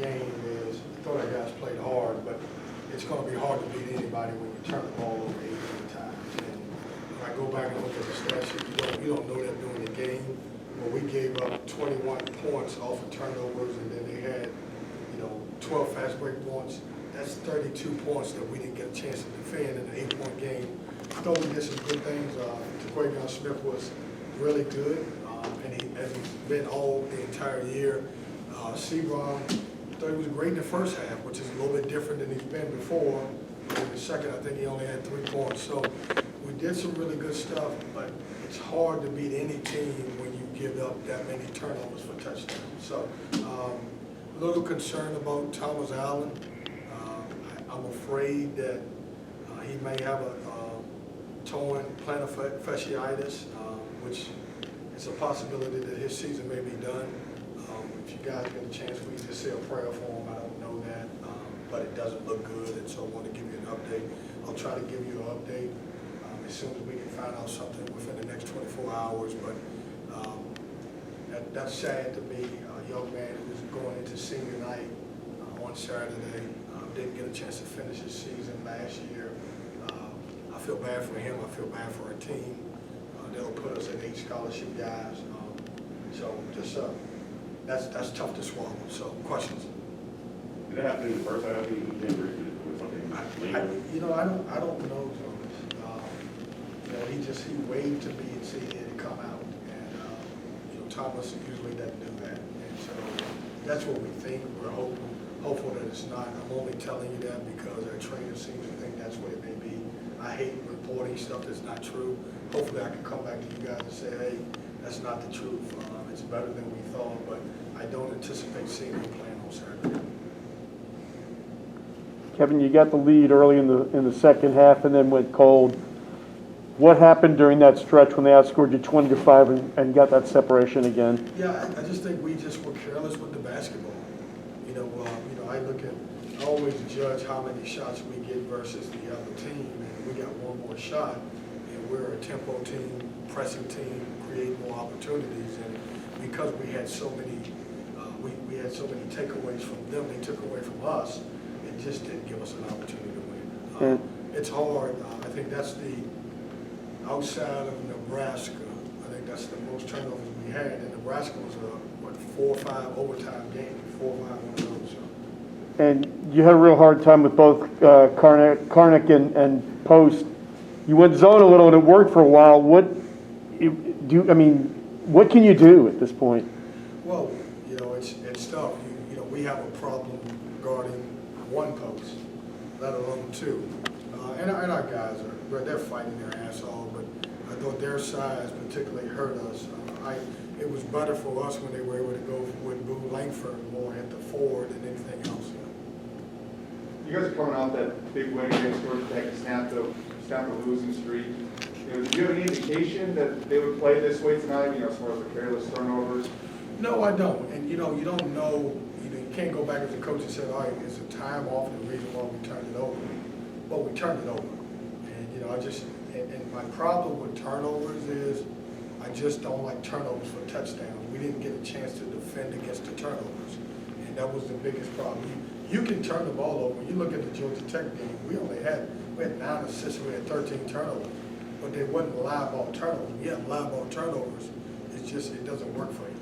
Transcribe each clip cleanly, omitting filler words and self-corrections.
game is, I thought our guys played hard, but it's going to be hard to beat anybody when you turn the ball over 8 times. And when I go back and look at the stat sheet, you don't know that during the game. But we gave up 21 points off of turnovers, and then they had, 12 fast break points. That's 32 points that we didn't get a chance to defend in an 8-point game. I thought we did some good things. Kevin Keatts was really good, and he's been all the entire year. Sebron, I thought he was great in the first half, which is a little bit different than he's been before. In the second, I think he only had 3 points. So we did some really good stuff, but it's hard to beat any team when you give up that many turnovers for touchdowns. So a little concerned about Thomas Allen. I'm afraid that he may have a torn plantar fasciitis, which is a possibility that his season may be done. If you guys get a chance, we just say a prayer for him. I don't know that, but it doesn't look good, and so I want to give you an update. I'll try to give you an update as soon as we can find out something within the next 24 hours. But that's sad to me. A young man who was going into senior night on Saturday, didn't get a chance to finish his season last year. I feel bad for him. I feel bad for our team. They'll put us at 8 scholarship guys. So just that's tough to swallow. So questions? Did it happen in the first half? He was injured with something. I don't know, Jonas. He waved to me and said he had to come out, and Thomas usually doesn't do that, and so that's what we think. We're hopeful that it's not. I'm only telling you that because our trainer seems to think that's what it may be. I hate reporting stuff that's not true. Hopefully I can come back to you guys and say, hey, that's not the truth. It's better than we thought, but I don't anticipate seeing him playing on Saturday. Kevin, you got the lead early in the second half and then went cold. What happened during that stretch when they outscored you 20-5 and got that separation again? Yeah, I just think we just were careless with the basketball. I always judge how many shots we get versus the other team, and we got one more shot, and we're a tempo team, pressing team, create more opportunities, and because we had so many, we had so many takeaways from them, they took away from us. It just didn't give us an opportunity to win. It's hard. I think that's outside of Nebraska, I think that's the most turnovers we had, and Nebraska was a 4 or 5 overtime game, 4 or 5 one of those. So. And you had a real hard time with both Karnick and Post. You went zone a little, and it worked for a while. What can you do at this point? Well, it's tough. We have a problem guarding one post, let alone 2. And our guys they're fighting their ass off, but I thought their size particularly hurt us. It was better for us when they were able to go with Boo Langford more at the forward than anything else. You guys are coming off that big win against Georgia Tech to snap the losing streak. Do you have any indication that they would play this way tonight, as far as the careless turnovers? No, I don't. And you don't know, you can't go back as a coach and say, all right, it's a time off and the reason why we turned it over. But we turned it over. And and my problem with turnovers is I just don't like turnovers for touchdowns. We didn't get a chance to defend against the turnovers. And that was the biggest problem. You can turn the ball over. When you look at the Georgia Tech game, we had 9 assists, we had 13 turnovers. But they wasn't live ball turnovers. When you have live ball turnovers, it doesn't work for you.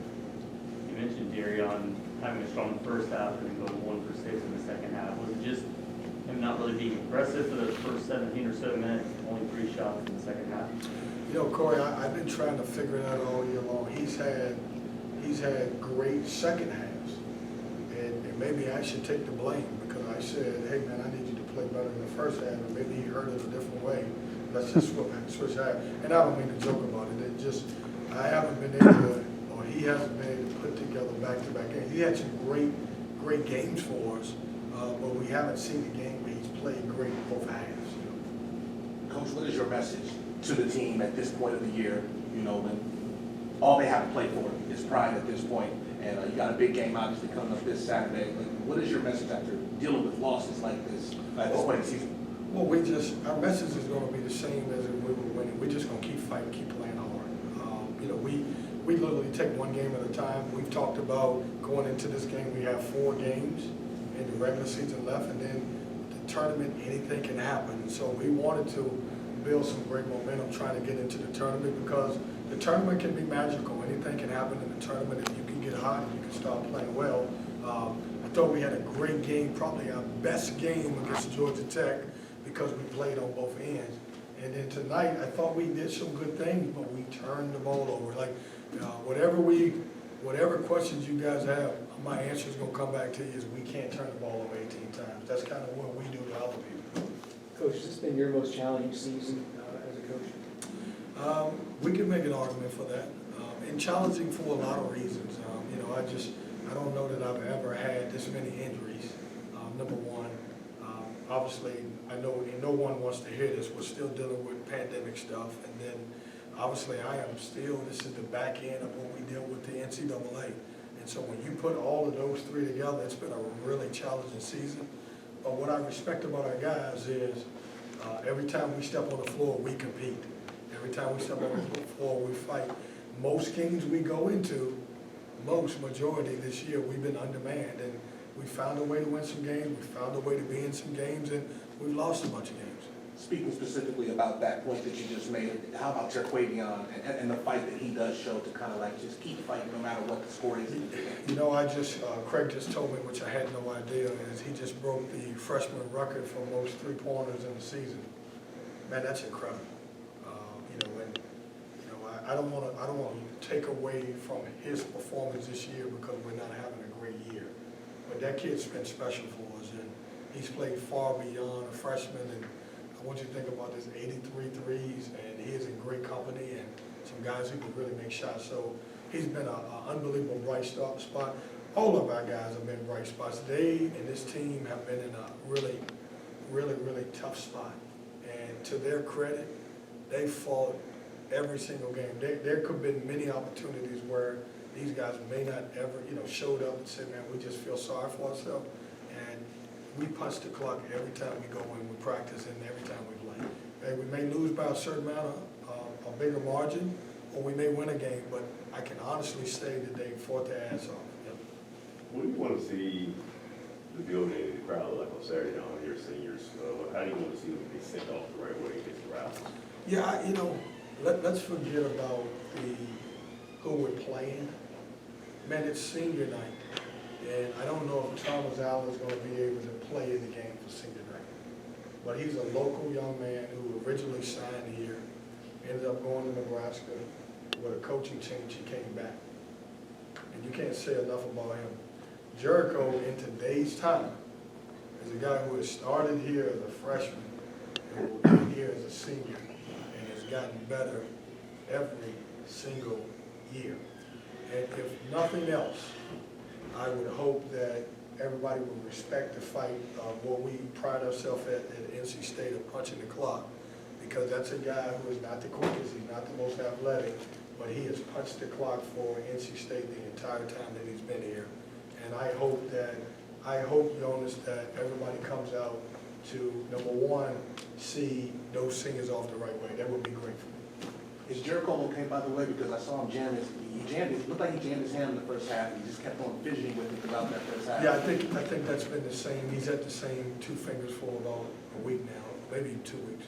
You mentioned Darion having a strong first half and then going 1 for 6 in the second half. Was it just him not really being aggressive for the first 17 or so minutes, only 3 shots in the second half? Corey, I've been trying to figure it out all year long. He's had great second halves, and maybe I should take the blame because I said, hey man, I need you to play better in the first half, and maybe he heard it a different way. Let's just switch half. And I don't mean to joke about it. I haven't been able to, or he hasn't been able to put together back-to-back games. He had some great games for us, but we haven't seen the game where he's played great both halves. Coach, what is your message to the team at this point of the year? When all they have to play for is pride at this point, and you got a big game obviously coming up this Saturday. What is your message after dealing with losses like this at this point in the season? Well, our message is going to be the same as if we were winning. We're just going to keep fighting, keep playing hard. we literally take one game at a time. We've talked about going into this game, we have 4 games in the regular season left, and then the tournament, anything can happen. So we wanted to build some great momentum trying to get into the tournament, because the tournament can be magical. Anything can happen in the tournament if you can get hot and you can start playing well. I thought we had a great game, probably our best game against Georgia Tech, because we played on both ends. And then tonight, I thought we did some good things, but we turned the ball over. Like, whatever questions you guys have, my answer is gonna come back to you is we can't turn the ball over 18 times. That's kind of what we do to other people. Coach, this has been your most challenging season as a coach? We can make an argument for that, and challenging for a lot of reasons. I don't know that I've ever had this many injuries. Number one, obviously, I know no one wants to hear this. We're still dealing with pandemic stuff, and then obviously this is the back end of what we deal with the NCAA. And so when you put all of those 3 together, it's been a really challenging season. But what I respect about our guys is every time we step on the floor, we compete. Every time we step on the floor, we fight. Most games we go into, majority this year, we've been undermanned, and we found a way to win some games, we found a way to be in some games, and we've lost a bunch of games. Speaking specifically about that point that you just made, how about Jerquavion and the fight that he does show to kind of like just keep fighting no matter what the score is? Craig just told me, which I had no idea, is he just broke the freshman record for most 3-pointers in the season. Man, that's incredible. I don't want to take away from his performance this year because we're not having a great year. But that kid's been special for us, and he's played far beyond a freshman. And I want you to think about this: 83 threes, and he is in great company and some guys who can really make shots. So he's been an unbelievable bright spot. All of our guys have been bright spots. They and this team have been in a really, really, really tough spot. And to their credit, they fought every single game. There could have been many opportunities where these guys may not ever, showed up and said, man, we just feel sorry for ourselves. And we punch the clock every time we go in, we practice, and every time we play. And we may lose by a certain amount of a bigger margin, or we may win a game, but I can honestly say that they fought their ass off. Yep. What do you want to see the building and the crowd like on Saturday night on your seniors? How do you want to see them be sent off the right way against the Raleigh? Yeah, let's forget about who we're playing. Man, it's senior night, and I don't know if Thomas Allen's going to be able to play in the game for senior night. But he's a local young man who originally signed here, ended up going to Nebraska with a coaching change. He came back, and you can't say enough about him. Jericho, in today's time, is a guy who has started here as a freshman and will be here as a senior, gotten better every single year. And if nothing else, I would hope that everybody would respect the fight of what we pride ourselves at NC State of punching the clock, because that's a guy who is not the quickest, he's not the most athletic, but he has punched the clock for NC State the entire time that he's been here. And I hope, Jonas, that everybody comes out to, number one, see those singers off the right way. That would be great for me. Is Jericho okay, by the way? Because I saw him it looked like he jammed his hand in the first half. He just kept on fidgeting with it throughout that first half. Yeah, I think that's been the same. He's at the same 2 fingers for about a week now, maybe 2 weeks.